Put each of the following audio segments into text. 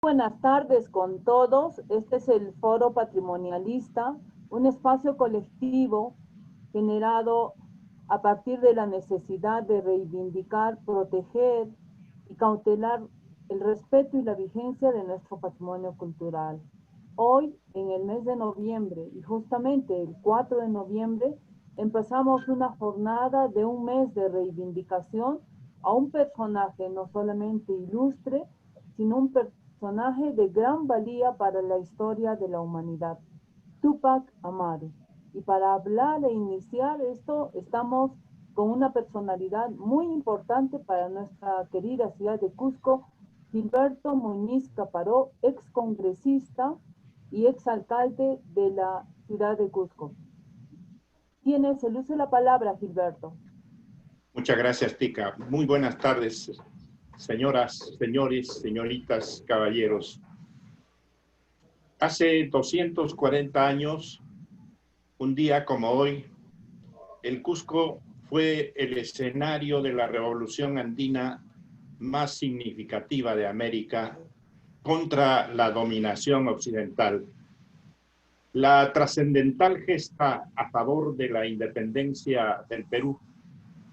buenas tardes con todos. Este es el Foro Patrimonialista, un espacio colectivo generado a partir de la necesidad de reivindicar, proteger y cautelar el respeto y la vigencia de nuestro patrimonio cultural. Hoy, en el mes de noviembre, y justamente el 4 de noviembre, empezamos una jornada de un mes de reivindicación a un personaje no solamente ilustre, sino un personaje de gran valía para la historia de la humanidad, Túpac Amaru. Y para hablar e iniciar esto, estamos con una personalidad muy importante para nuestra querida ciudad de Cusco, Gilberto Muñiz Caparó, ex congresista y ex alcalde de la ciudad de Cusco. Tienes el uso de la palabra, Gilberto. Muchas gracias, Tica. Muy buenas tardes, señoras, señores, señoritas, caballeros. Hace 240 años, un día como hoy, el Cusco fue el escenario de la revolución andina más significativa de América contra la dominación occidental. La trascendental gesta a favor de la independencia del Perú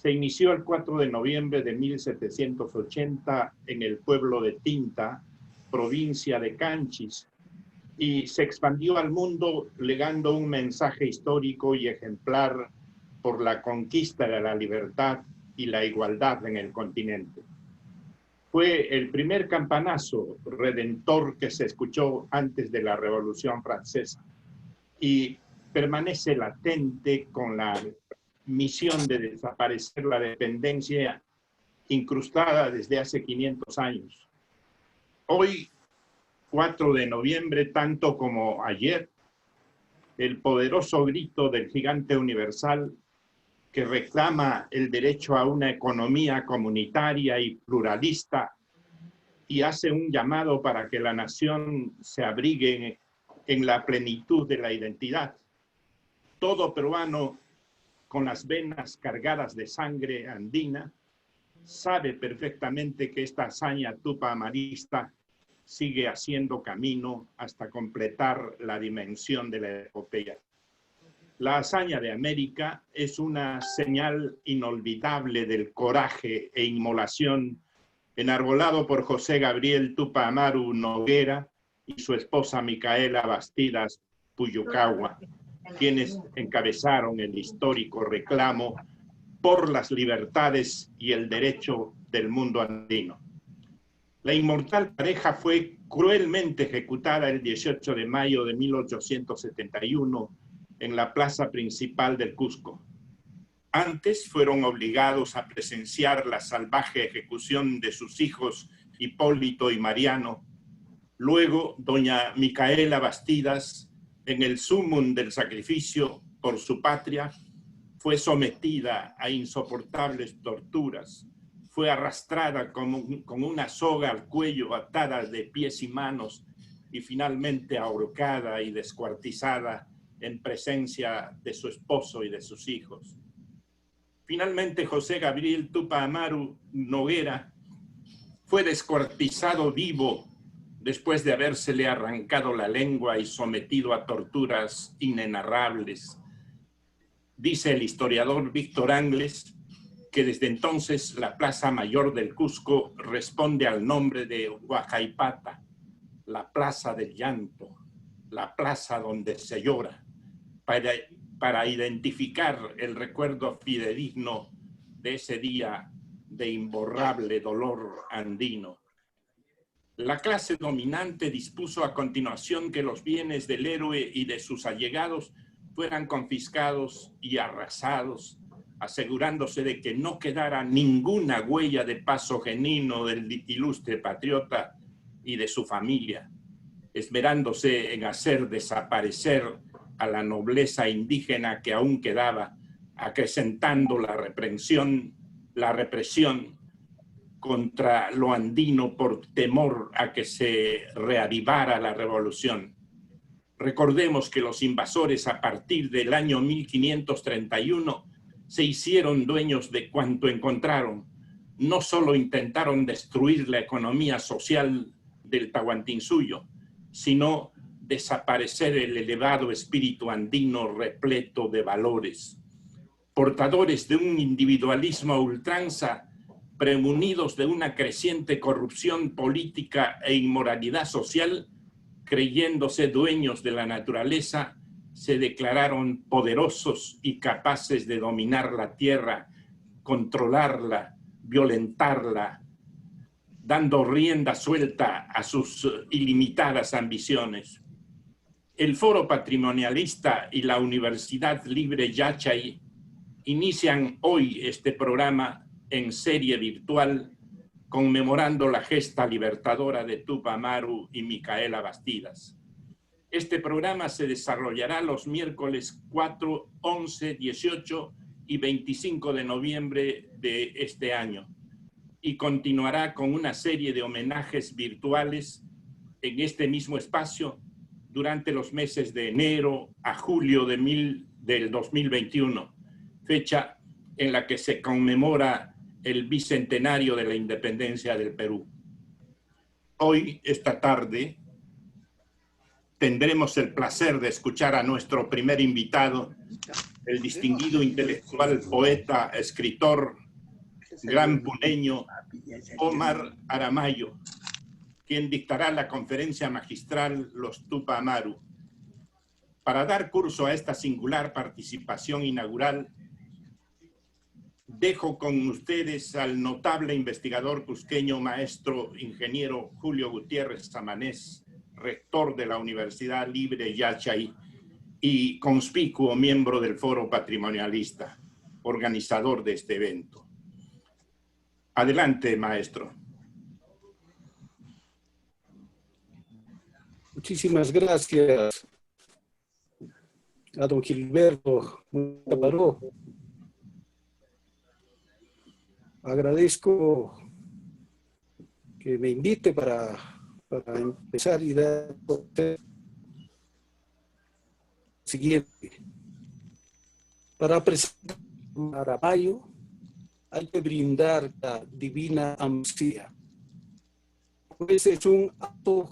se inició el 4 de noviembre de 1780 en el pueblo de Tinta, provincia de Canchis, y se expandió al mundo legando un mensaje histórico y ejemplar por la conquista de la libertad y la igualdad en el continente. Fue el primer campanazo redentor que se escuchó antes de la Revolución Francesa y permanece latente con la misión de desaparecer la dependencia incrustada desde hace 500 años. Hoy, 4 de noviembre, tanto como ayer, el poderoso grito del gigante universal que reclama el derecho a una economía comunitaria y pluralista y hace un llamado para que la nación se abrigue en la plenitud de la identidad. Todo peruano con las venas cargadas de sangre andina sabe perfectamente que esta hazaña tupamarista sigue haciendo camino hasta completar la dimensión de la epopeya. La hazaña de América es una señal inolvidable del coraje e inmolación enarbolado por José Gabriel Túpac Amaru Noguera y su esposa Micaela Bastidas Puyucagua, quienes encabezaron el histórico reclamo por las libertades y el derecho del mundo andino. La inmortal pareja fue cruelmente ejecutada el 18 de mayo de 1871 en la plaza principal del Cusco. Antes fueron obligados a presenciar la salvaje ejecución de sus hijos Hipólito y Mariano. Luego, doña Micaela Bastidas, en el sumum del sacrificio por su patria, fue sometida a insoportables torturas. Fue arrastrada con una soga al cuello, atada de pies y manos, y finalmente ahorcada y descuartizada en presencia de su esposo y de sus hijos. Finalmente, José Gabriel Túpac Amaru Noguera fue descuartizado vivo después de habérsele arrancado la lengua y sometido a torturas inenarrables. Dice el historiador Víctor Angles que desde entonces la Plaza Mayor del Cusco responde al nombre de Huacaipata, la plaza del llanto, la plaza donde se llora, para identificar el recuerdo fidedigno de ese día de imborrable dolor andino. La clase dominante dispuso a continuación que los bienes del héroe y de sus allegados fueran confiscados y arrasados, asegurándose de que no quedara ninguna huella de paso genuino del ilustre patriota y de su familia, esmerándose en hacer desaparecer a la nobleza indígena que aún quedaba, acrecentando la represión contra lo andino por temor a que se reavivara la revolución. Recordemos que los invasores a partir del año 1531 se hicieron dueños de cuanto encontraron. No solo intentaron destruir la economía social del Tahuantinsuyo, sino desaparecer el elevado espíritu andino repleto de valores. Portadores de un individualismo a ultranza, premunidos de una creciente corrupción política e inmoralidad social, creyéndose dueños de la naturaleza, se declararon poderosos y capaces de dominar la tierra, controlarla, violentarla, dando rienda suelta a sus ilimitadas ambiciones. El Foro Patrimonialista y la Universidad Libre Yachay inician hoy este programa en serie virtual conmemorando la gesta libertadora de Tupac Amaru y Micaela Bastidas. Este programa se desarrollará los miércoles 4, 11, 18 y 25 de noviembre de este año y continuará con una serie de homenajes virtuales en este mismo espacio durante los meses de enero a julio del 2021, fecha en la que se conmemora el bicentenario de la independencia del Perú. Hoy, esta tarde, tendremos el placer de escuchar a nuestro primer invitado, el distinguido intelectual, poeta, escritor, gran puneño, Omar Aramayo, quien dictará la conferencia magistral Los Tupac Amaru. Para dar curso a esta singular participación inaugural, dejo con ustedes al notable investigador cusqueño, maestro ingeniero Julio Gutiérrez Samanés, rector de la Universidad Libre Yachay y conspicuo miembro del Foro Patrimonialista, organizador de este evento. Adelante, maestro. Muchísimas gracias a don Gilberto Paró. Agradezco que me invite para empezar y dar siguiente. Para presentar a Aramayo hay que brindar la divina amnistía. Pues es un acto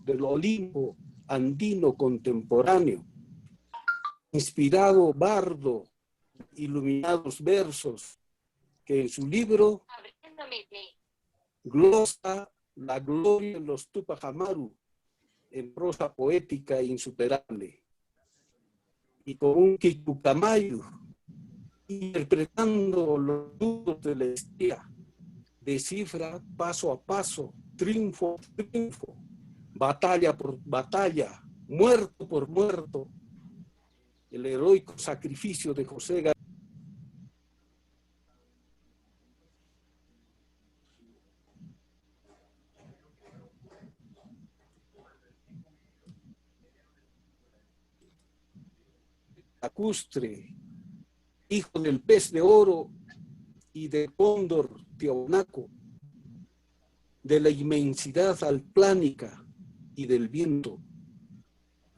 del Olimpo andino contemporáneo, inspirado bardo, iluminados versos, que en su libro glosa la gloria de los Tupac Amaru en prosa poética e insuperable. Y con un Quichucamayo, interpretando los nudos de la historia, descifra paso a paso, triunfo a triunfo, batalla por batalla, muerto por muerto, el heroico sacrificio de José García. Lacustre, hijo del pez de oro y del cóndor Tiahuanaco, de la inmensidad alplánica y del viento.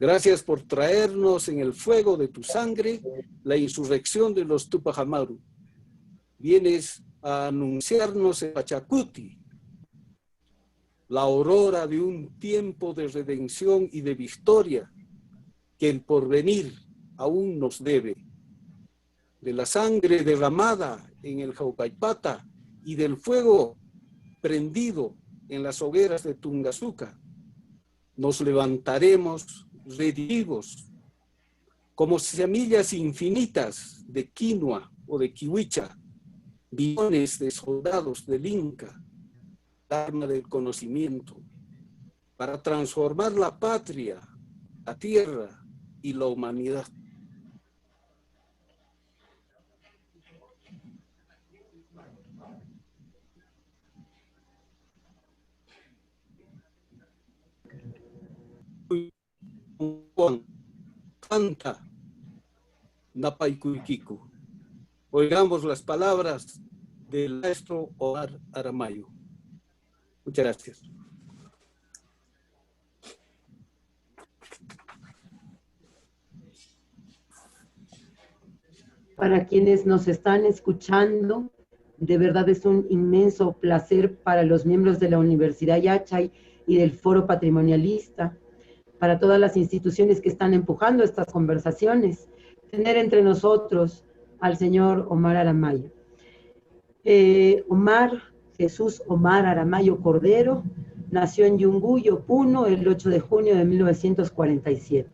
Gracias por traernos en el fuego de tu sangre la insurrección de los Tupac Amaru. Vienes a anunciarnos en Pachacuti la aurora de un tiempo de redención y de victoria que el porvenir aún nos debe. De la sangre derramada en el Jaucaypata y del fuego prendido en las hogueras de Tungazuca, nos levantaremos redivivos como semillas infinitas de quinoa o de kiwicha, billones de soldados del Inca, el arma del conocimiento, para transformar la patria, la tierra y la humanidad. Canta Napaycuyquicu. Oigamos las palabras del maestro Omar Aramayo. Muchas gracias. Para quienes nos están escuchando, de verdad es un inmenso placer para los miembros de la Universidad Yachay y del Foro Patrimonialista, para todas las instituciones que están empujando estas conversaciones, tener entre nosotros al señor Omar Aramayo. Jesús Omar Aramayo Cordero nació en Yunguyo, Puno, el 8 de junio de 1947.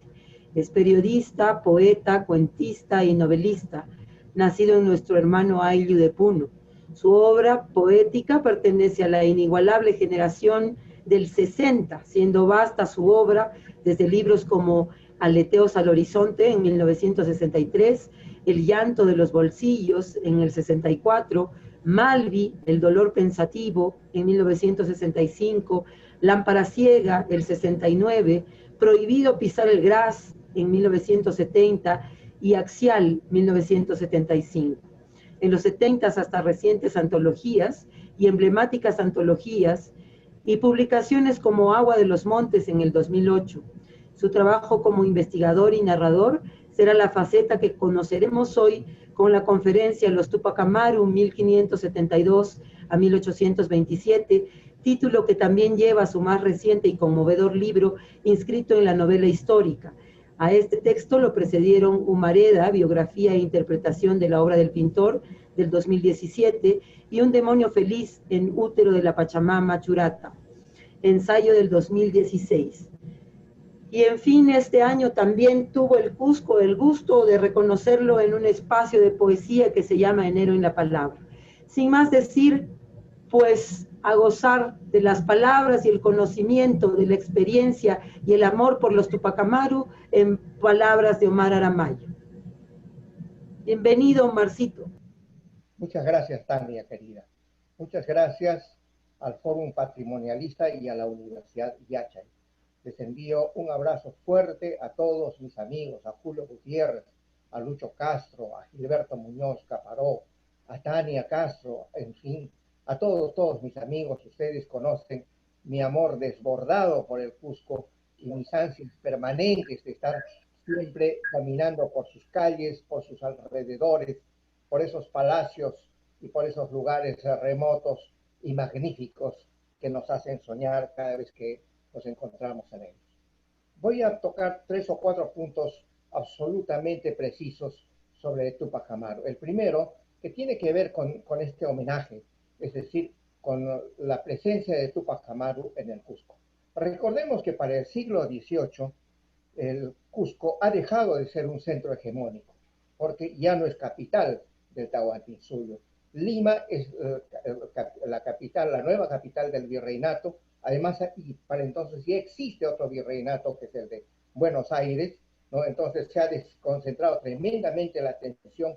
Es periodista, poeta, cuentista y novelista, nacido en nuestro hermano Ayllu de Puno. Su obra poética pertenece a la inigualable generación del 60, siendo vasta su obra desde libros como Aleteos al Horizonte en 1963, El llanto de los bolsillos en el 64, Malvi, El dolor pensativo en 1965, Lámpara ciega, el 69, Prohibido pisar el gras en 1970 y Axial, 1975. En los 70 hasta recientes antologías y emblemáticas antologías y publicaciones como Agua de los Montes en el 2008. Su trabajo como investigador y narrador será la faceta que conoceremos hoy con la conferencia Los Tupac Amaru 1572 a 1827, título que también lleva su más reciente y conmovedor libro inscrito en la novela histórica. A este texto lo precedieron Humareda, biografía e interpretación de la obra del pintor, del 2017, y Un demonio feliz en útero de la Pachamama Churata, ensayo del 2016. Y en fin, este año también tuvo el Cusco el gusto de reconocerlo en un espacio de poesía que se llama Enero en la Palabra. Sin más decir, pues a gozar de las palabras y el conocimiento de la experiencia y el amor por los Tupac Amaru en palabras de Omar Aramayo. Bienvenido, Omarcito. Muchas gracias, Tania, querida. Muchas gracias al Fórum Patrimonialista y a la Universidad Yachay. Les envío un abrazo fuerte a todos mis amigos, a Julio Gutiérrez, a Lucho Castro, a Gilberto Muñoz Caparó, a Tania Castro, en fin, a todos mis amigos. Ustedes conocen mi amor desbordado por el Cusco y mis ansias permanentes de estar siempre caminando por sus calles, por sus alrededores, por esos palacios y por esos lugares remotos y magníficos que nos hacen soñar cada vez que nos encontramos en ellos. Voy a tocar 3 o 4 puntos absolutamente precisos sobre Tupac Amaru. El primero, que tiene que ver con este homenaje, es decir, con la presencia de Tupac Amaru en el Cusco. Recordemos que para el siglo XVIII, el Cusco ha dejado de ser un centro hegemónico, porque ya no es capital del Tahuantinsuyo. Lima es la capital, la nueva capital del virreinato. Además, y para entonces ya existe otro virreinato, que es el de Buenos Aires, ¿no? Entonces se ha desconcentrado tremendamente la atención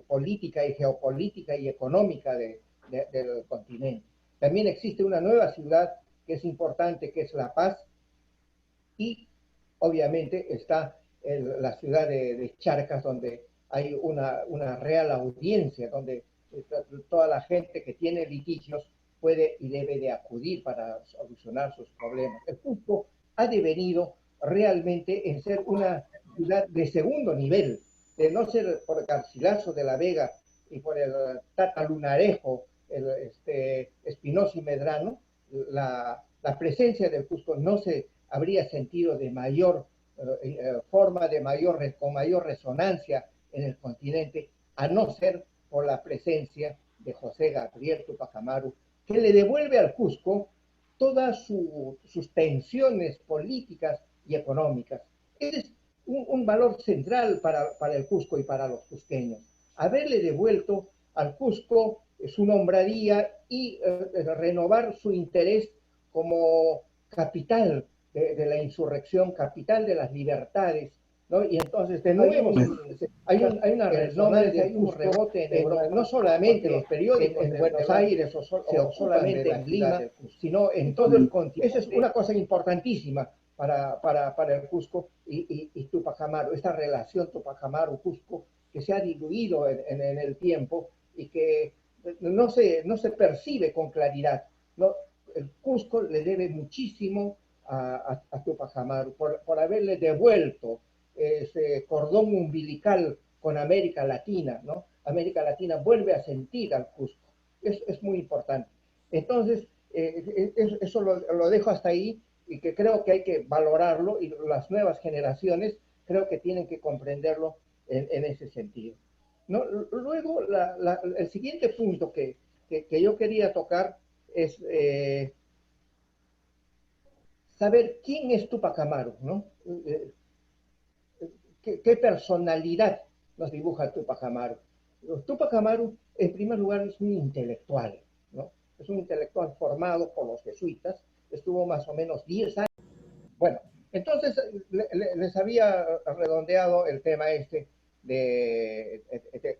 política y geopolítica y económica del continente. También existe una nueva ciudad que es importante, que es La Paz, y obviamente está la ciudad de Charcas, donde hay una real audiencia, donde toda la gente que tiene litigios puede y debe de acudir para solucionar sus problemas. El Cusco ha devenido realmente en ser una ciudad de segundo nivel, de no ser por Garcilaso de la Vega y por el Tata Lunarejo, Espinosa y Medrano. La presencia del Cusco no se habría sentido de mayor forma, con mayor resonancia en el continente, a no ser por la presencia de José Gabriel Tupac Amaru, que le devuelve al Cusco todas sus tensiones políticas y económicas. Es un valor central para el Cusco y para los cusqueños. Haberle devuelto al Cusco su nombradía y renovar su interés como capital de la insurrección, capital de las libertades, ¿no? Y entonces, de nuevo, hay una resonancia, hay un rebote en Europa, no solamente los periódicos en Buenos Aires o solamente en Lima, sino en todo el continente. Esa es una cosa importantísima para el Cusco y Tupac Amaru, esta relación Tupac Amaru-Cusco que se ha diluido en el tiempo y que no se percibe con claridad, ¿no? El Cusco le debe muchísimo a Tupac Amaru por haberle devuelto ese cordón umbilical con América Latina, ¿no? América Latina vuelve a sentir al Cusco. Es muy importante. Entonces, eso lo dejo hasta ahí, y que creo que hay que valorarlo, y las nuevas generaciones creo que tienen que comprenderlo en ese sentido. ¿No? Luego, el siguiente punto que yo quería tocar es saber quién es Tupac Amaru, ¿no? ¿Qué personalidad nos dibuja Tupac Amaru? Tupac Amaru, en primer lugar, es un intelectual, ¿no? Es un intelectual formado por los jesuitas, estuvo más o menos 10 años. Bueno, entonces les había redondeado el tema este de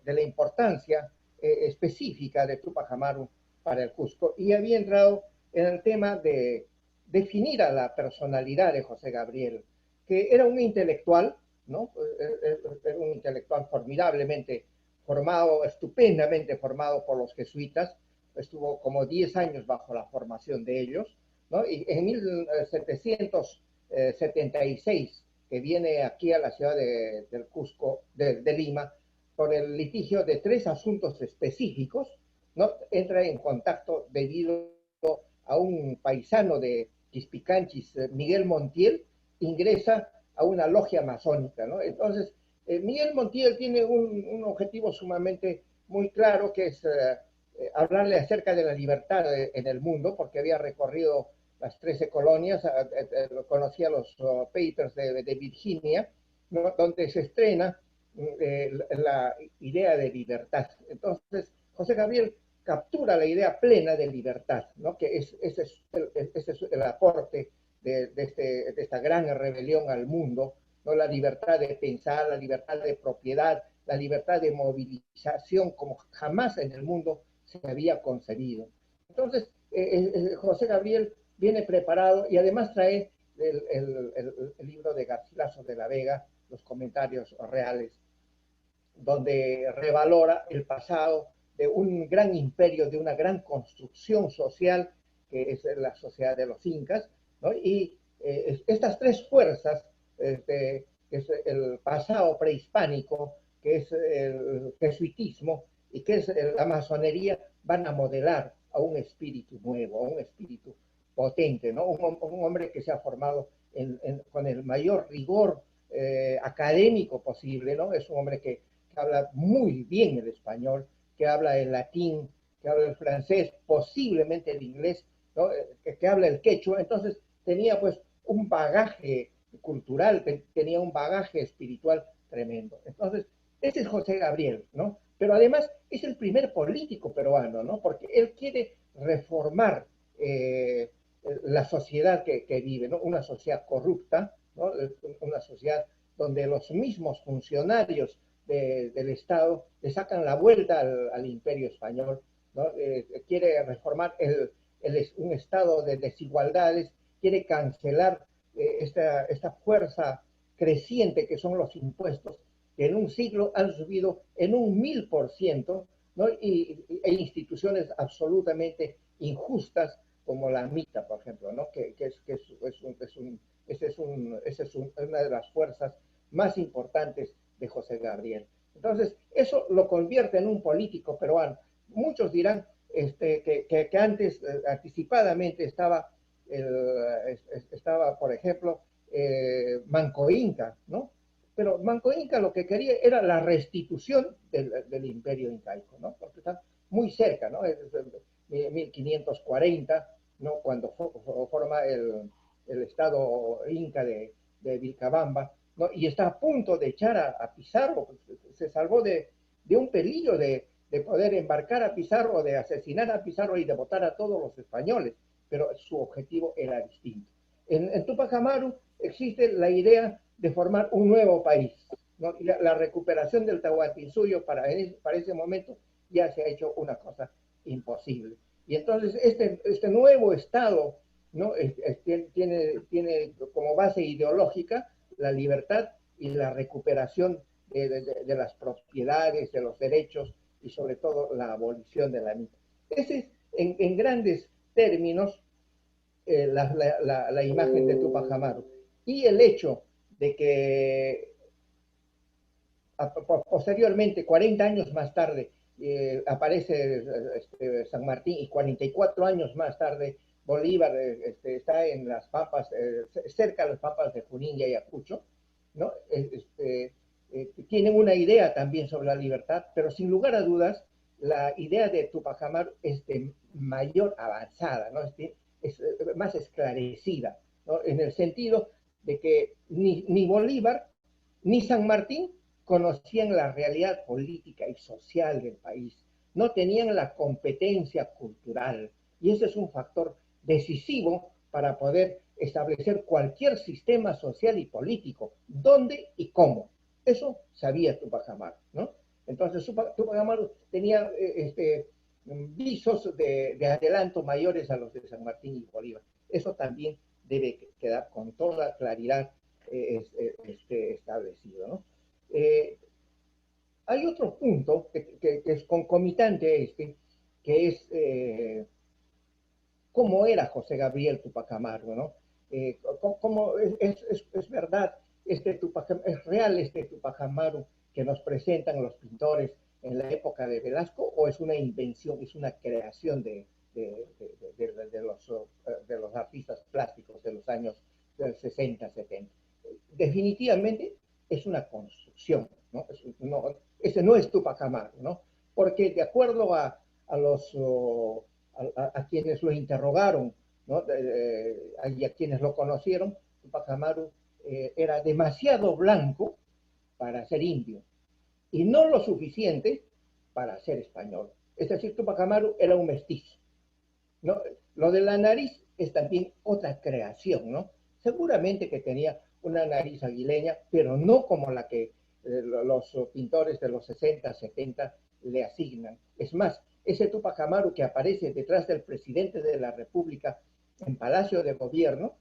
la importancia específica de Tupac Amaru para el Cusco, y había entrado en el tema de definir a la personalidad de José Gabriel, que era un intelectual, ¿no? Era un intelectual formidablemente formado, estupendamente formado por los jesuitas, estuvo como 10 años bajo la formación de ellos, ¿no? Y en 1776, que viene aquí a la ciudad del Cusco, de Lima, por el litigio de 3 asuntos específicos, ¿no? Entra en contacto debido a un paisano de Quispicanchis, Miguel Montiel, ingresa a una logia masónica, ¿no? Entonces, Miguel Montiel tiene un objetivo sumamente muy claro, que es hablarle acerca de la libertad en el mundo, porque había recorrido las 13 colonias, conocía los papers de Virginia, ¿no? Donde se estrena la idea de libertad. Entonces, José Gabriel captura la idea plena de libertad, ¿no? Que ese es el aporte de esta gran rebelión al mundo, ¿no? La libertad de pensar, la libertad de propiedad, la libertad de movilización como jamás en el mundo se había concebido. Entonces, José Gabriel viene preparado, y además trae el libro de Garcilaso de la Vega, los comentarios reales, donde revalora el pasado de un gran imperio, de una gran construcción social, que es la sociedad de los incas, ¿no? Y estas 3 fuerzas, que es el pasado prehispánico, que es el jesuitismo y que es la masonería, van a modelar a un espíritu nuevo, a un espíritu potente, ¿no? Un hombre que se ha formado con el mayor rigor académico posible, ¿no? Es un hombre que habla muy bien el español, que habla el latín, que habla el francés, posiblemente el inglés, ¿no? que habla el quechua. Entonces tenía pues un bagaje cultural, tenía un bagaje espiritual tremendo. Entonces, ese es José Gabriel, ¿no? Pero además es el primer político peruano, ¿no? Porque él quiere reformar la sociedad que vive, ¿no? Una sociedad corrupta, ¿no? Una sociedad donde los mismos funcionarios del Estado le sacan la vuelta al imperio español, ¿no? Quiere reformar un estado de desigualdades, quiere cancelar esta fuerza creciente que son los impuestos, que en un siglo han subido en un 1000%, ¿no? E instituciones absolutamente injustas como la MITA, por ejemplo, ¿no? Esa es una de las fuerzas más importantes de José Gabriel. Entonces, eso lo convierte en un político peruano. Muchos dirán que antes, anticipadamente, estaba, por ejemplo, Manco Inca, ¿no? Pero Manco Inca lo que quería era la restitución del imperio incaico, ¿no? Porque está muy cerca, ¿no? Es 1540, ¿no? Cuando forma el estado inca de Vilcabamba, ¿no? Y está a punto de echar a Pizarro, se salvó de un peligro de poder embarcar a Pizarro, de asesinar a Pizarro y de votar a todos los españoles, pero su objetivo era distinto. En Tupac Amaru existe la idea de formar un nuevo país, ¿no? Y la recuperación del Tahuantinsuyo para ese momento ya se ha hecho una cosa imposible. Y entonces este nuevo Estado, ¿no? tiene como base ideológica la libertad y la recuperación de las propiedades, de los derechos, y sobre todo la abolición de la MITA. Ese es, en grandes términos, la imagen de Tupac Amaru. Y el hecho de que posteriormente, 40 años más tarde, aparece San Martín, y 44 años más tarde Bolívar está en las pampas, cerca de las pampas de Junín y Ayacucho, ¿no? Tienen una idea también sobre la libertad, pero sin lugar a dudas, la idea de Tupac Amaru es de mayor avanzada, ¿no? Es más esclarecida, ¿no? En el sentido de que ni Bolívar ni San Martín conocían la realidad política y social del país, no tenían la competencia cultural, y ese es un factor decisivo para poder establecer cualquier sistema social y político, dónde y cómo. Eso sabía Tupac Amaru, ¿no? Entonces Tupac Amaru tenía visos de adelanto mayores a los de San Martín y Bolívar. Eso también debe quedar con toda claridad establecido, ¿no? Hay otro punto que es concomitante a que es cómo era José Gabriel Tupac Amaru, ¿no? Cómo es verdad, es real este Tupac Amaru que nos presentan los pintores en la época de Velasco, o es una invención, es una creación de los artistas plásticos de los años 60, 70. Definitivamente es una construcción, ¿no? Ese no es Tupac Amaru, ¿no? Porque de acuerdo a quienes lo interrogaron, ¿no? Y a quienes lo conocieron, Tupac Amaru era demasiado blanco para ser indio y no lo suficiente para ser español. Es decir, Tupac Amaru era un mestizo, ¿no? Lo de la nariz es también otra creación, ¿no? Seguramente que tenía una nariz aguileña, pero no como la que los pintores de los 60, 70 le asignan. Es más, ese Tupac Amaru que aparece detrás del presidente de la República en Palacio de Gobierno,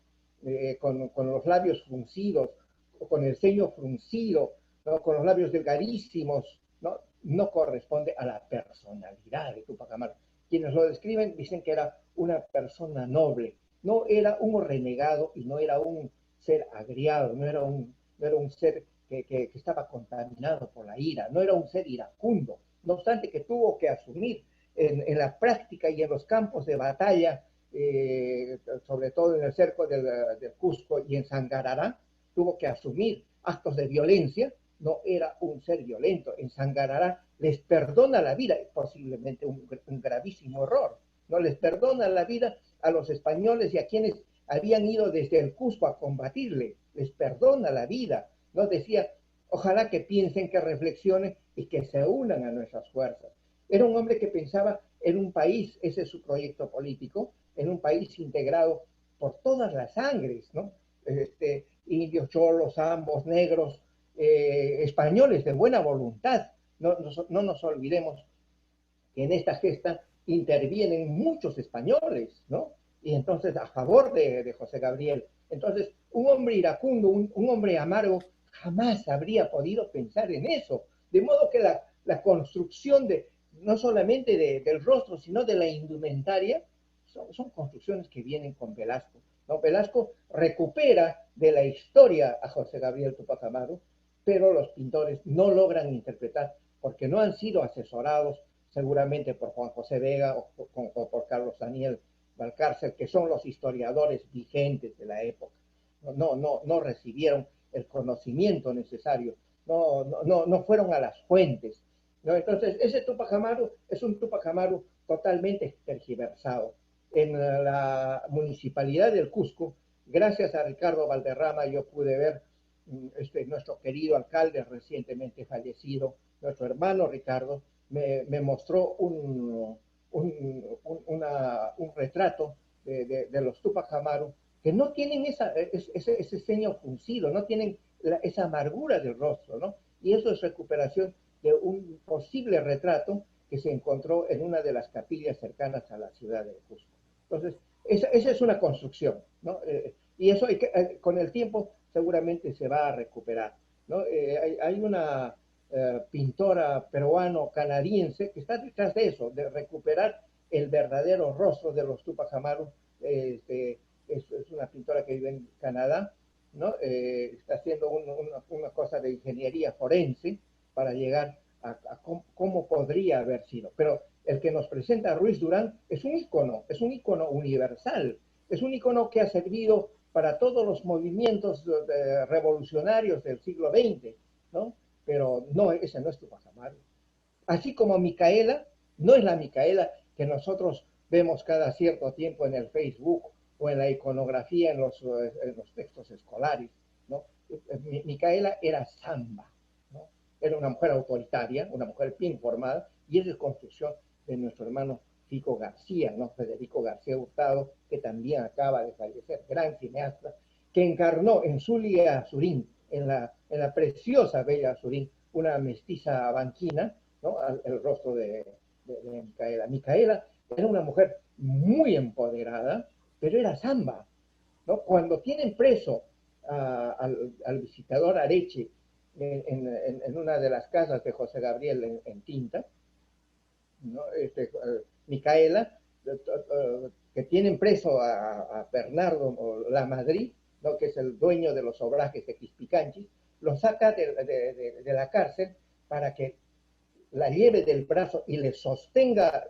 con los labios fruncidos, o con el ceño fruncido, ¿no? Con los labios delgadísimos, ¿no? No corresponde a la personalidad de Tupac Amaru. Quienes lo describen dicen que era una persona noble, no era un renegado y no era un ser agriado, no era un ser que estaba contaminado por la ira, no era un ser iracundo, no obstante que tuvo que asumir en la práctica y en los campos de batalla, sobre todo en el cerco del Cusco y en Sangarará, tuvo que asumir actos de violencia. No era un ser violento. En Sangarará les perdona la vida, posiblemente un gravísimo error, no les perdona la vida a los españoles y a quienes habían ido desde el Cusco a combatirle, les perdona la vida, no decía, ojalá que piensen, que reflexionen y que se unan a nuestras fuerzas. Era un hombre que pensaba en un país, ese es su proyecto político, en un país integrado por todas las sangres, ¿no? Indios, cholos, ambos, negros, españoles de buena voluntad. No nos olvidemos que en esta gesta intervienen muchos españoles, ¿no? Y entonces a favor de José Gabriel. Entonces, un hombre iracundo, un hombre amargo, jamás habría podido pensar en eso. De modo que la construcción no solamente del rostro, sino de la indumentaria, son construcciones que vienen con Velasco, ¿no? Velasco recupera de la historia a José Gabriel Tupac Amaru, pero los pintores no logran interpretar porque no han sido asesorados seguramente por Juan José Vega o por Carlos Daniel Valcárcel, que son los historiadores vigentes de la época. No recibieron el conocimiento necesario, no fueron a las fuentes, ¿no? Entonces, ese Tupac Amaru es un Tupac Amaru totalmente tergiversado. En la municipalidad del Cusco, gracias a Ricardo Valderrama, yo pude ver nuestro querido alcalde recientemente fallecido, nuestro hermano Ricardo, me mostró un retrato de los Tupac Amaru que no tienen ese ceño fruncido, no tienen esa amargura del rostro, ¿no? Y eso es recuperación de un posible retrato que se encontró en una de las capillas cercanas a la ciudad de Cusco. Entonces, esa es una construcción, ¿no? Y eso con el tiempo seguramente se va a recuperar, ¿no? Hay una pintora peruano-canadiense que está detrás de eso, de recuperar el verdadero rostro de los Tupac Amaru. Es una pintora que vive en Canadá, ¿no? Está haciendo una cosa de ingeniería forense para llegar a cómo podría haber sido. Pero el que nos presenta Ruiz Durán es un ícono universal, es un ícono que ha servido para todos los movimientos revolucionarios del siglo XX, ¿no? Pero no, ese no es Tupac Amaru. Así como Micaela, no es la Micaela que nosotros vemos cada cierto tiempo en el Facebook o en la iconografía en los textos escolares, ¿no? Micaela era samba, ¿no? Era una mujer autoritaria, una mujer bien formada, y es de construcción de nuestro hermano Fico García, ¿no? Federico García Hurtado, que también acaba de fallecer, gran cineasta, que encarnó en Zulia Azurín, en la preciosa Bella Azurín, una mestiza banquina, ¿no? El rostro de Micaela. Micaela era una mujer muy empoderada, pero era samba, ¿no? Cuando tienen preso al visitador Areche en una de las casas de José Gabriel en Tinta, ¿no? Micaela, que tienen preso a Bernardo Lamadrid, ¿no? Que es el dueño de los obrajes de Quispicanchis, lo saca de la cárcel para que la lleve del brazo y le sostenga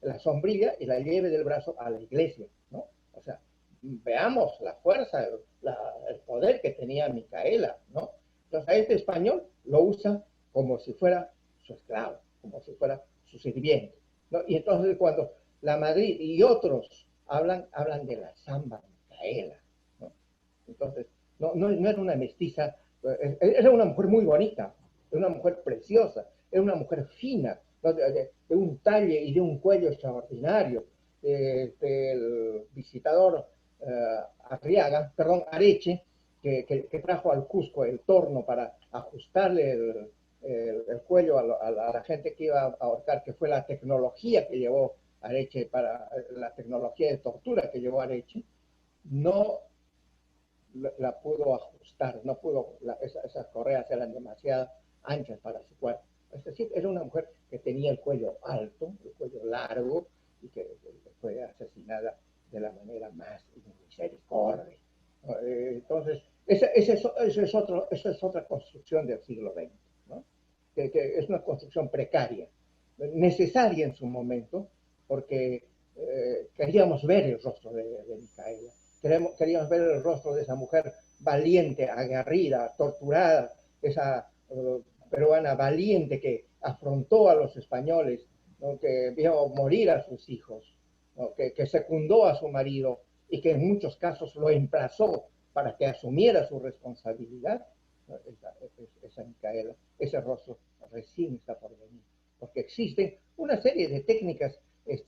la sombrilla y la lleve del brazo a la iglesia, ¿no? O sea, veamos la fuerza, el poder que tenía Micaela, ¿no? Entonces a este español lo usa como si fuera su esclavo, como si fuera su sirviente, ¿no? Y entonces cuando la Madrid y otros hablan de la samba Micaela, ¿no? Entonces, no era una mestiza, era una mujer muy bonita, era una mujer preciosa, era una mujer fina, ¿no? de un talle y de un cuello extraordinario. El visitador Areche, que trajo al Cusco el torno para ajustarle el cuello a la gente que iba a ahorcar, que fue la tecnología que llevó Areche, para la tecnología de tortura que llevó Areche, no la pudo ajustar, no pudo, esas correas eran demasiado anchas para su cuerpo. Es decir, era una mujer que tenía el cuello alto, el cuello largo, y que fue asesinada de la manera más misericordia. Entonces, esa es otra construcción del siglo XX, ¿no? Que es una construcción precaria, necesaria en su momento, porque queríamos ver el rostro de Micaela. Queríamos ver el rostro de esa mujer valiente, aguerrida, torturada, esa peruana valiente que afrontó a los españoles, ¿no? Que vio morir a sus hijos, ¿no? Que secundó a su marido y que en muchos casos lo emplazó para que asumiera su responsabilidad, ¿no? Esa Micaela, ese rostro recién está por venir, porque existen una serie de técnicas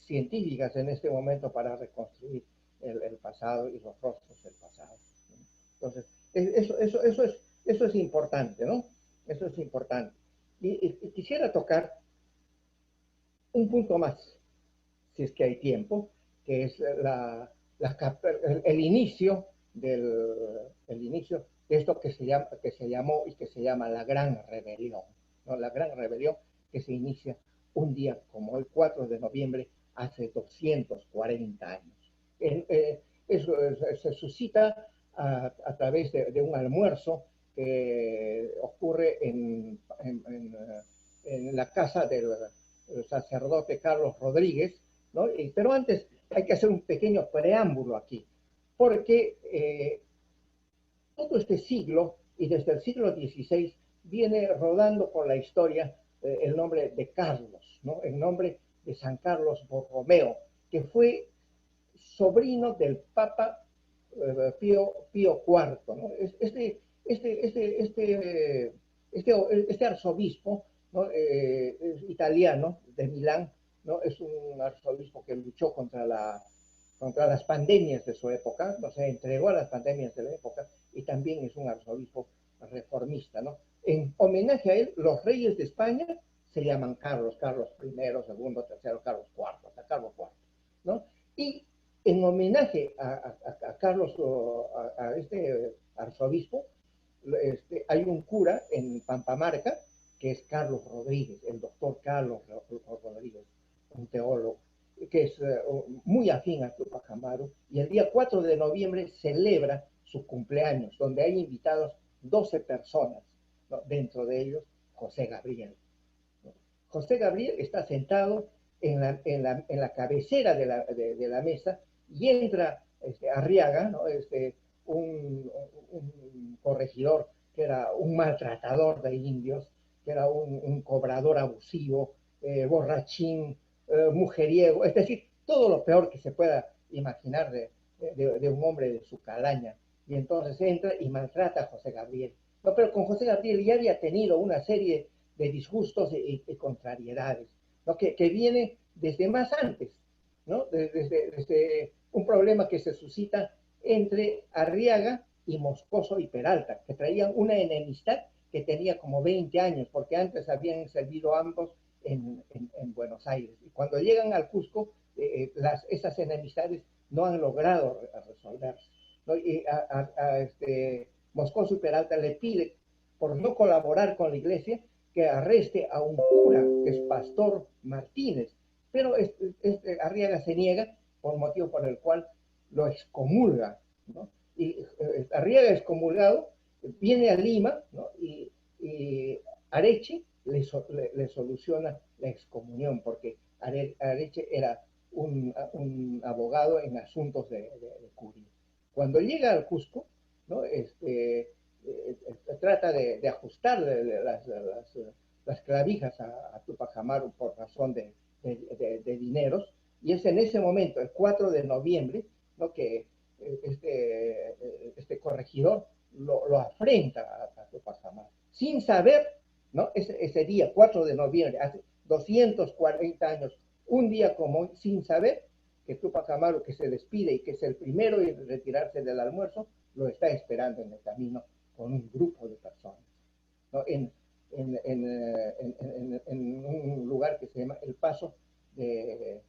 científicas en este momento para reconstruir el pasado y los rostros del pasado. Entonces, eso es importante, ¿no? Eso es importante. Y quisiera tocar un punto más, si es que hay tiempo, que es el inicio de esto que se llamó y que se llama la Gran Rebelión, ¿no? La Gran Rebelión que se inicia un día como el 4 de noviembre hace 240 años. Eso se suscita a través de un almuerzo que ocurre en la casa del sacerdote Carlos Rodríguez, ¿no? Pero antes hay que hacer un pequeño preámbulo aquí, porque todo este siglo, y desde el siglo XVI, viene rodando por la historia el nombre de Carlos, ¿no? El nombre de San Carlos Borromeo, que fue sobrino del Papa Pío IV, ¿no? Este arzobispo, ¿no? Italiano de Milán, ¿no? Es un arzobispo que luchó contra las pandemias de su época, no se entregó a las pandemias de la época, y también es un arzobispo reformista, ¿no? En homenaje a él, los reyes de España se llaman Carlos I, II, III, Carlos IV, hasta Carlos IV, ¿no? Y en homenaje a Carlos, a este arzobispo, hay un cura en Pampamarca, que es Carlos Rodríguez, el doctor Carlos Rodríguez, un teólogo, que es muy afín a Tupac Amaru, y el día 4 de noviembre celebra su cumpleaños, donde hay invitados 12 personas, ¿no? Dentro de ellos José Gabriel. ¿No? José Gabriel está sentado en la cabecera de la mesa, y entra Arriaga, ¿no? Un corregidor que era un maltratador de indios, que era un cobrador abusivo, borrachín, mujeriego, es decir, todo lo peor que se pueda imaginar de un hombre de su calaña. Y entonces entra y maltrata a José Gabriel. No, pero con José Gabriel ya había tenido una serie de disgustos y contrariedades, ¿no? que viene desde más antes, ¿no? Desde un problema que se suscita entre Arriaga y Moscoso y Peralta, que traían una enemistad que tenía como 20 años, porque antes habían servido ambos en Buenos Aires. Y cuando llegan al Cusco, esas enemistades no han logrado resolverse, ¿no? Y Moscoso y Peralta le pide, por no colaborar con la iglesia, que arreste a un cura, que es Pastor Martínez, pero Arriaga se niega, por motivo por el cual lo excomulga, ¿no? Y Arriaga excomulgado viene a Lima, ¿no? y Areche le soluciona la excomunión, porque Areche era un abogado en asuntos de curia. Cuando llega al Cusco, ¿no? Trata de ajustar las clavijas a Tupac Amaru por razón de dineros, y es en ese momento, el 4 de noviembre, ¿no? que este corregidor lo afrenta a Tupac Amaru, sin saber, ¿no? Ese día, 4 de noviembre, hace 240 años, un día como sin saber que Tupac Amaru, que se despide y que es el primero en retirarse del almuerzo, lo está esperando en el camino con un grupo de personas, ¿no? En un lugar que se llama el Paso de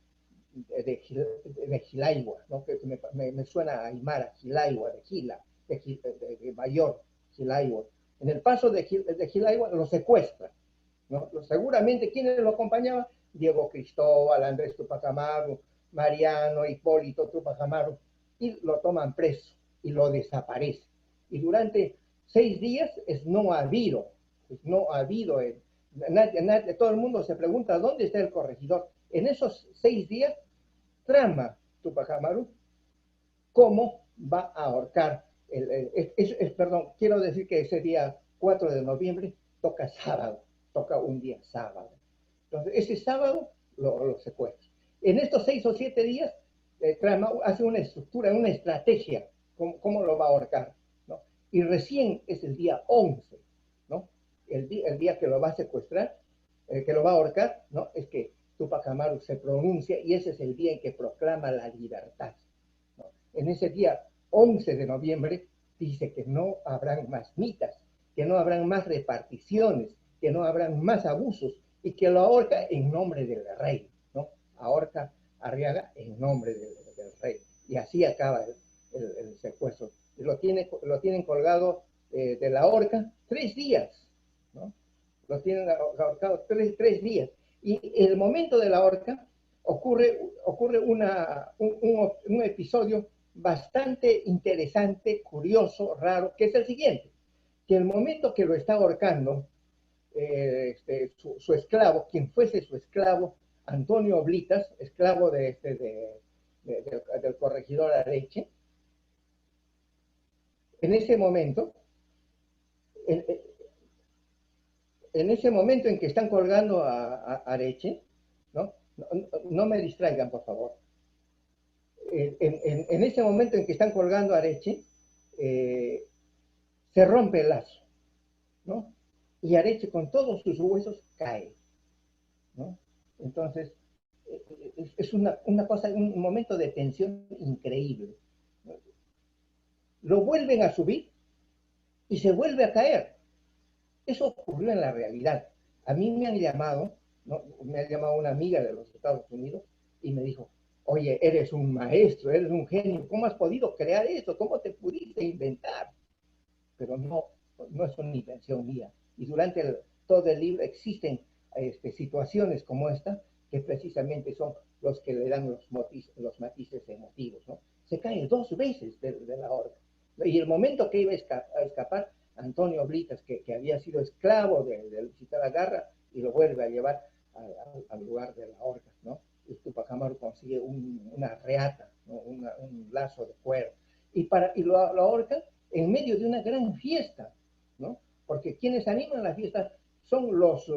Gilaigua, ¿no? Que me suena a Aymara, Gilaigua, de Gila, de Mayor, Gilaigua. En el Paso de Gilaigua lo secuestra, ¿no? Seguramente, ¿quiénes lo acompañaban? Diego Cristóbal, Andrés Tupac Amaru, Mariano, Hipólito Tupac Amaru, y lo toman preso y lo desaparece. Y durante 6 días no ha habido, todo el mundo se pregunta dónde está el corregidor. En esos 6 días trama Tupac Amaru cómo va a ahorcar, perdón, quiero decir que ese día 4 de noviembre toca sábado, toca un día sábado. Entonces, ese sábado lo secuestra. En estos 6 o 7 días, trama, hace una estructura, una estrategia, cómo lo va a ahorcar, ¿no? Y recién es el día 11, ¿no? El día que lo va a secuestrar, que lo va a ahorcar, ¿no? Es que Tupac Amaru se pronuncia, y ese es el día en que proclama la libertad, ¿no? En ese día 11 de noviembre dice que no habrán más mitas, que no habrán más reparticiones, que no habrán más abusos, y que lo ahorca en nombre del rey, ¿no? Ahorca a Arriaga en nombre del rey. Y así acaba el secuestro. Lo tienen colgado de la horca 3 días, ¿no? Lo tienen ahorcado 3 días. Y en el momento de la horca ocurre un episodio bastante interesante, curioso, raro, que es el siguiente: que el momento que lo está ahorcando, su esclavo, quien fuese su esclavo, Antonio Oblitas, esclavo del corregidor Areche, en ese momento en que están colgando a Areche, ¿no? No me distraigan, por favor. En ese momento en que están colgando a Areche, se rompe el lazo, ¿no? Y Areche, con todos sus huesos, cae, ¿no? Entonces, es una cosa, un momento de tensión increíble, ¿no? Lo vuelven a subir y se vuelve a caer. Eso ocurrió en la realidad. A mí me han llamado, ¿no? Me ha llamado una amiga de los Estados Unidos y me dijo: oye, eres un maestro, eres un genio, ¿cómo has podido crear eso? ¿Cómo te pudiste inventar? Pero no es una invención mía. Y durante todo el libro existen situaciones como esta, que precisamente son los que le dan los matices emotivos, ¿no? Se cae 2 veces de la horca. Y el momento que iba a escapar, Antonio Oblitas, que había sido esclavo de Luchita la Garra, y lo vuelve a llevar al lugar de la horca, ¿no? así una reata, ¿no? Un lazo de cuero, y lo ahorcan en medio de una gran fiesta, ¿no? Porque quienes animan la fiesta son los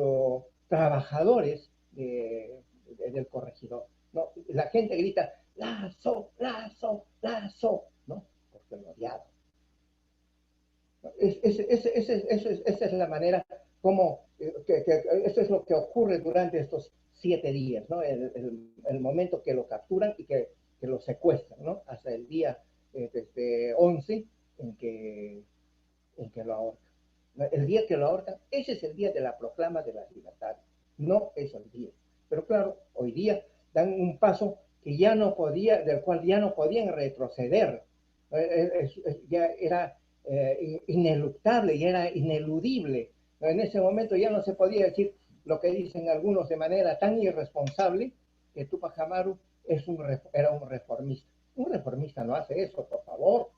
trabajadores del corregidor, ¿no? La gente grita, Lazo, Lazo, Lazo, ¿no? Porque lo odiaban. Esa es la manera como, eso es lo que ocurre durante estos 7 días, ¿no? El momento que lo capturan y que lo secuestran, ¿no? Hasta el día 11 en que lo ahorcan. El día que lo ahorcan, ese es el día de la proclama de las libertades, no es el día. Pero claro, hoy día dan un paso que ya no podía, del cual ya no podían retroceder. Ya era ineluctable y era ineludible. En ese momento ya no se podía decir lo que dicen algunos de manera tan irresponsable, que Túpac Amaru era un reformista. Un reformista no hace eso, por favor.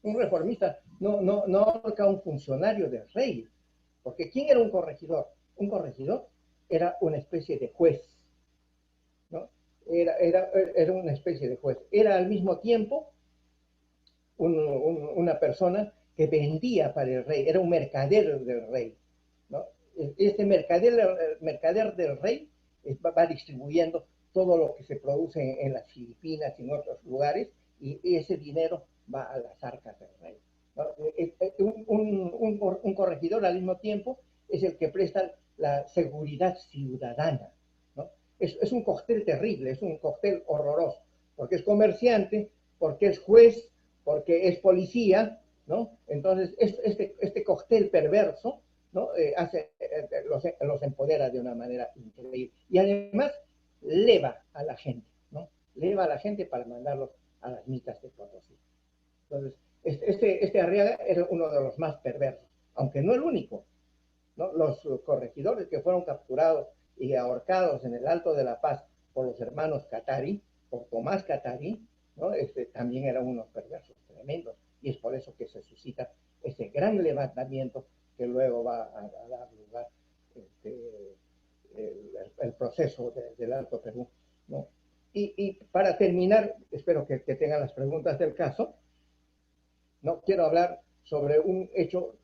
Un reformista no ahorca a un funcionario del rey. Porque ¿quién era un corregidor? Un corregidor era una especie de juez, ¿no? Era una especie de juez. Era al mismo tiempo una persona que vendía para el rey, era un mercader del rey, ¿no? Este mercader del rey va distribuyendo todo lo que se produce en las Filipinas y en otros lugares, y ese dinero va a las arcas del rey, ¿no? Un corregidor al mismo tiempo es el que presta la seguridad ciudadana, ¿no? Es un cóctel terrible, es un cóctel horroroso, porque es comerciante, porque es juez, porque es policía, ¿no? Entonces, este cóctel perverso, ¿no? Los empodera de una manera increíble. Y además, leva a la gente, ¿no? Leva a la gente para mandarlos a las mitas de Potosí. Entonces, este Arriaga era uno de los más perversos, aunque no el único, ¿no? Los corregidores que fueron capturados y ahorcados en el Alto de la Paz por los hermanos Catari, por Tomás Catari, ¿no? También eran unos perversos tremendos, y es por eso que se suscita ese gran levantamiento que luego va a dar lugar el proceso del Alto Perú, ¿no? Y para terminar, espero que tengan las preguntas del caso, ¿no? Quiero hablar sobre un hecho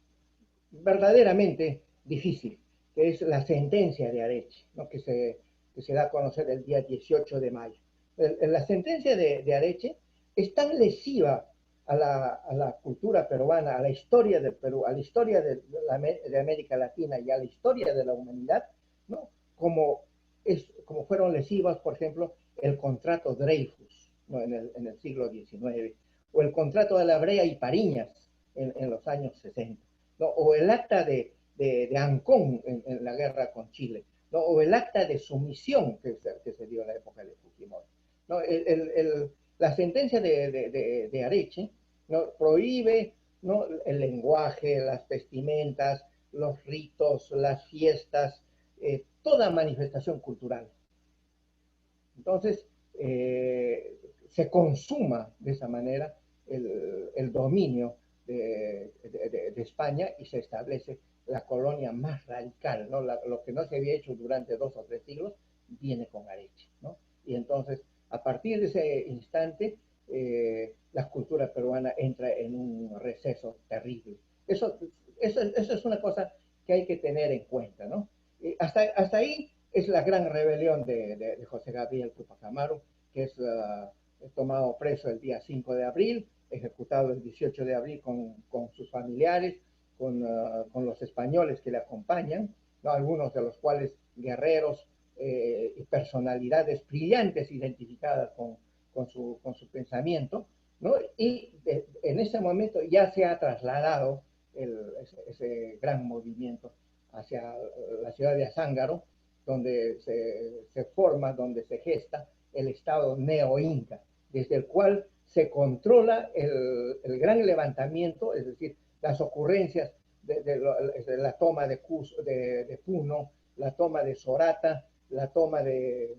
verdaderamente difícil, que es la sentencia de Areche, ¿no? que se da a conocer el día 18 de mayo. La sentencia de Areche es tan lesiva a la cultura peruana, a la historia del Perú, a la historia de América Latina y a la historia de la humanidad, ¿no? como fueron lesivas, por ejemplo, el contrato Dreyfus, ¿no? en el siglo XIX, o el contrato de la Brea y Pariñas en los años 60, ¿no? O el acta de Ancón en la guerra con Chile, ¿no? O el acta de sumisión que se dio en la época de Fujimori, ¿no? La sentencia de Areche, ¿no? Prohíbe, ¿no? El lenguaje, las vestimentas, los ritos, las fiestas, toda manifestación cultural. Entonces, se consuma de esa manera el dominio de España, y se establece la colonia más radical, ¿no? Lo que no se había hecho durante 2 o 3 siglos viene con Areche, ¿no? Y entonces, a partir de ese instante, la cultura peruana entra en un receso terrible. Eso es una cosa que hay que tener en cuenta, ¿no? Hasta ahí es la gran rebelión de José Gabriel Túpac Amaru, que es tomado preso el día 5 de abril, ejecutado el 18 de abril con sus familiares, con los españoles que le acompañan, ¿no? Algunos de los cuales guerreros y personalidades brillantes identificadas con su pensamiento, ¿no? Y en ese momento ya se ha trasladado ese gran movimiento hacia la ciudad de Azángaro, donde se forma, donde se gesta el Estado neo-inca, desde el cual se controla el gran levantamiento, es decir, las ocurrencias de la toma de Puno, la toma de Sorata, la toma de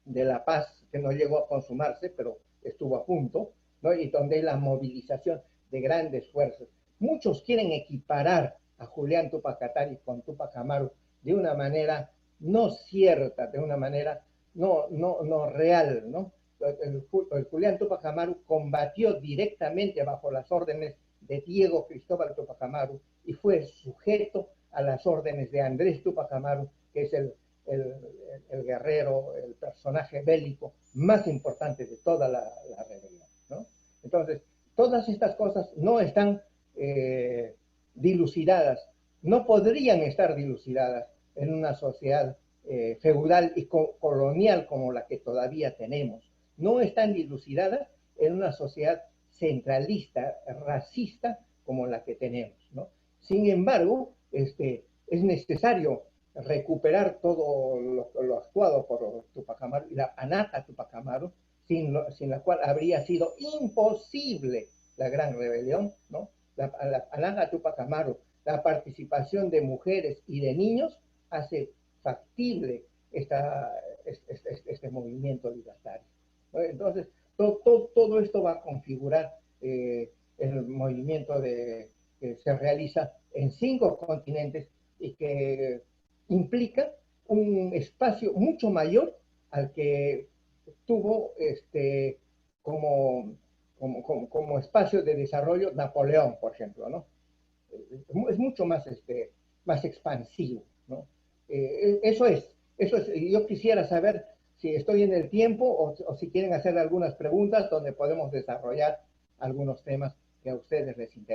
La Paz, que no llegó a consumarse, pero estuvo a punto, ¿no? Y donde hay la movilización de grandes fuerzas. Muchos quieren equiparar a Julián Túpac Katari con Túpac Amaru de una manera no cierta, de una manera no real, ¿no? El Julián Túpac Amaru combatió directamente bajo las órdenes de Diego Cristóbal Túpac Amaru y fue sujeto a las órdenes de Andrés Túpac Amaru, que es el guerrero, el personaje bélico más importante de toda la rebelión, ¿no? Entonces, todas estas cosas no están dilucidadas, no podrían estar dilucidadas en una sociedad feudal y colonial como la que todavía tenemos. No están dilucidadas en una sociedad centralista, racista como la que tenemos, ¿no? Sin embargo, es necesario recuperar todo lo actuado por Túpac Amaru y la Anata Túpac Amaru, sin la cual habría sido imposible la gran rebelión, ¿no? La Anata Túpac Amaru, la participación de mujeres y de niños hace factible este movimiento libertario, ¿no? Entonces, todo esto va a configurar el movimiento que se realiza en 5 continentes y que implica un espacio mucho mayor al que tuvo como espacio de desarrollo Napoleón, por ejemplo, ¿no? Es mucho más, más expansivo, ¿no? Eso es. Yo quisiera saber si estoy en el tiempo o si quieren hacer algunas preguntas donde podemos desarrollar algunos temas que a ustedes les interesan.